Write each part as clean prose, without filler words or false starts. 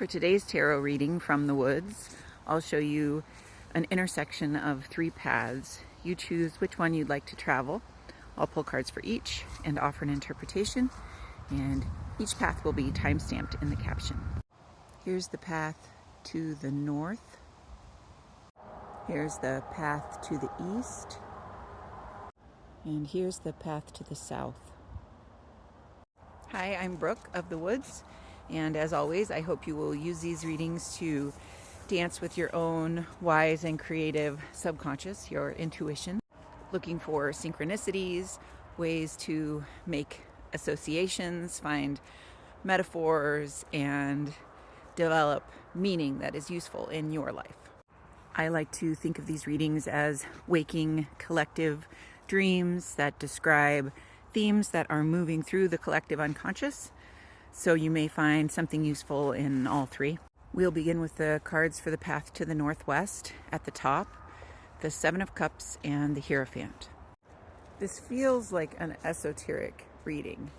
For today's tarot reading from the woods, I'll show you an intersection of 3 paths. You choose which one you'd like to travel. I'll pull cards for each and offer an interpretation, and each path will be time-stamped in the caption. Here's the path to the north. Here's the path to the east. And here's the path to the south. Hi, I'm Brooke of the Woods, and as always, I hope you will use these readings to dance with your own wise and creative subconscious, your intuition, looking for synchronicities, ways to make associations, find metaphors, and develop meaning that is useful in your life. I like to think of these readings as waking collective dreams that describe themes that are moving through the collective unconscious. So you may find something useful in all 3. We'll begin with the cards for the path to the northwest at the top, the 7 of Cups and the Hierophant. This feels like an esoteric reading.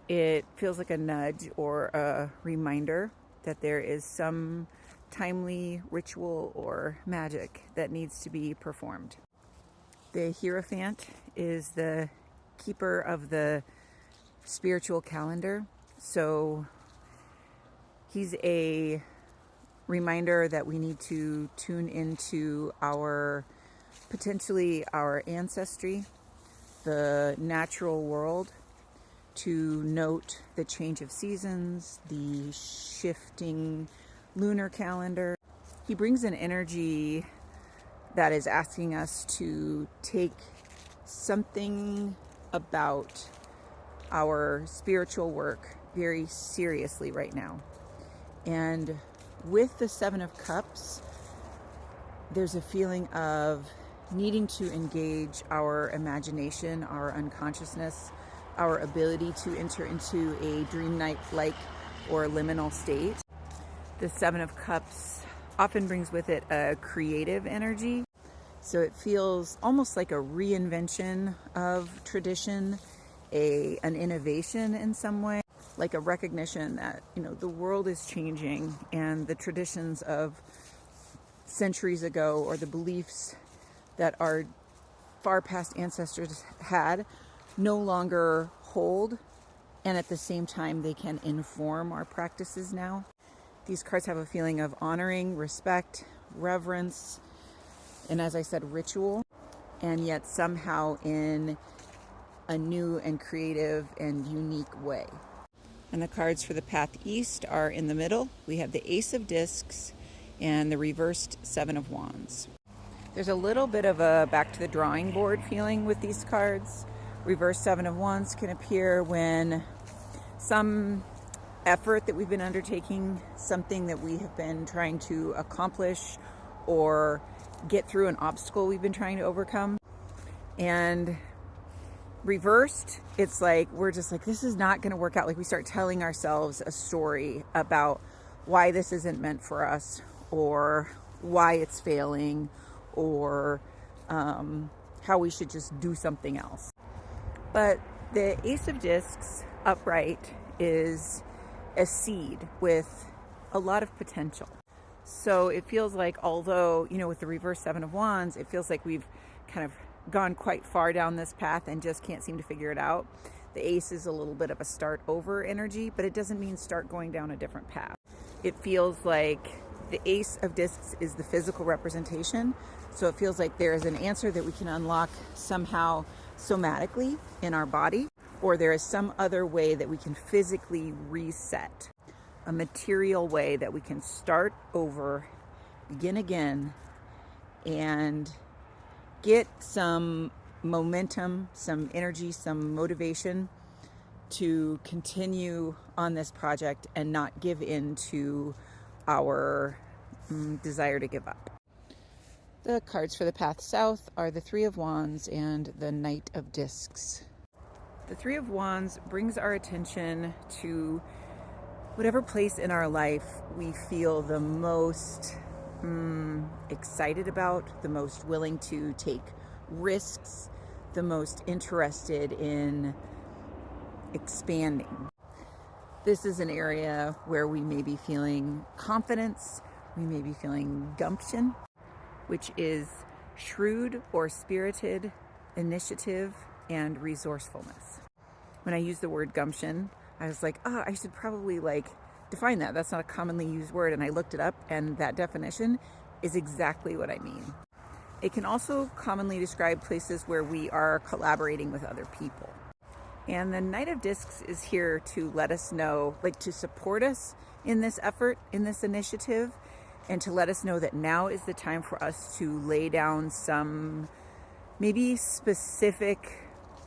It feels like a nudge or a reminder that there is some timely ritual or magic that needs to be performed. The Hierophant is the keeper of the spiritual calendar, so he's a reminder that we need to tune into our ancestry, the natural world, to note the change of seasons, the shifting lunar calendar. He brings an energy that is asking us to take something about our spiritual work very seriously right now. And with the 7 of Cups, there's a feeling of needing to engage our imagination, our unconsciousness, our ability to enter into a dream-like or liminal state. The 7 of Cups often brings with it a creative energy. So it feels almost like a reinvention of tradition, an innovation in some way, like a recognition that, the world is changing and the traditions of centuries ago or the beliefs that our far past ancestors had no longer hold, and at the same time they can inform our practices now. These cards have a feeling of honoring, respect, reverence, and as I said, ritual, and yet somehow in a new and creative and unique way. And the cards for the path east are in the middle. We have the Ace of Discs and the reversed 7 of Wands. There's a little bit of a back to the drawing board feeling with these cards. Reverse 7 of Wands can appear when some effort that we've been undertaking, something that we have been trying to accomplish or get through an obstacle we've been trying to overcome. And reversed, it's like we're just like, this is not going to work out. Like we start telling ourselves a story about why this isn't meant for us, or why it's failing, or how we should just do something else. But the Ace of Discs upright is a seed with a lot of potential. So it feels like, although, with the reverse 7 of Wands, it feels like we've kind of gone quite far down this path and just can't seem to figure it out. The Ace is a little bit of a start over energy, but it doesn't mean start going down a different path. It feels like the Ace of Discs is the physical representation. So it feels like there is an answer that we can unlock somehow somatically in our body, or there is some other way that we can physically reset. A material way that we can start over, begin again, and get some momentum, some energy, some motivation to continue on this project and not give in to our desire to give up. The cards for the path south are the 3 of Wands and the Knight of Discs. The 3 of Wands brings our attention to whatever place in our life we feel the most excited about, the most willing to take risks, the most interested in expanding. This is an area where we may be feeling confidence, we may be feeling gumption, which is shrewd or spirited initiative and resourcefulness. When I use the word gumption, I was like, oh, I should probably define that. That's not a commonly used word. And I looked it up, and that definition is exactly what I mean. It can also commonly describe places where we are collaborating with other people. And the Knight of Discs is here to let us know, to support us in this effort, in this initiative, and to let us know that now is the time for us to lay down some maybe specific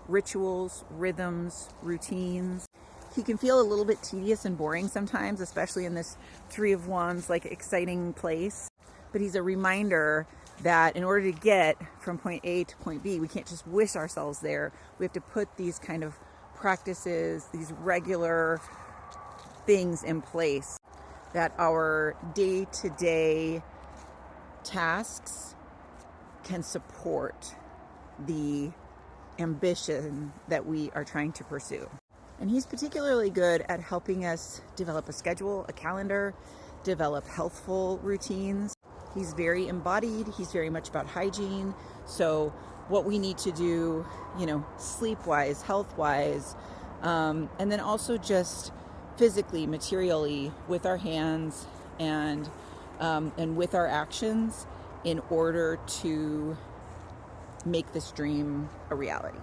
rituals, rhythms, routines. He can feel a little bit tedious and boring sometimes, especially in this Three of Wands, exciting place. But he's a reminder that in order to get from point A to point B, we can't just wish ourselves there. We have to put these kind of practices, these regular things in place that our day-to-day tasks can support the ambition that we are trying to pursue. And he's particularly good at helping us develop a schedule, a calendar, develop healthful routines. He's very embodied. He's very much about hygiene. So what we need to do, sleep-wise, health-wise, and then also just physically, materially, with our hands and with our actions in order to make this dream a reality.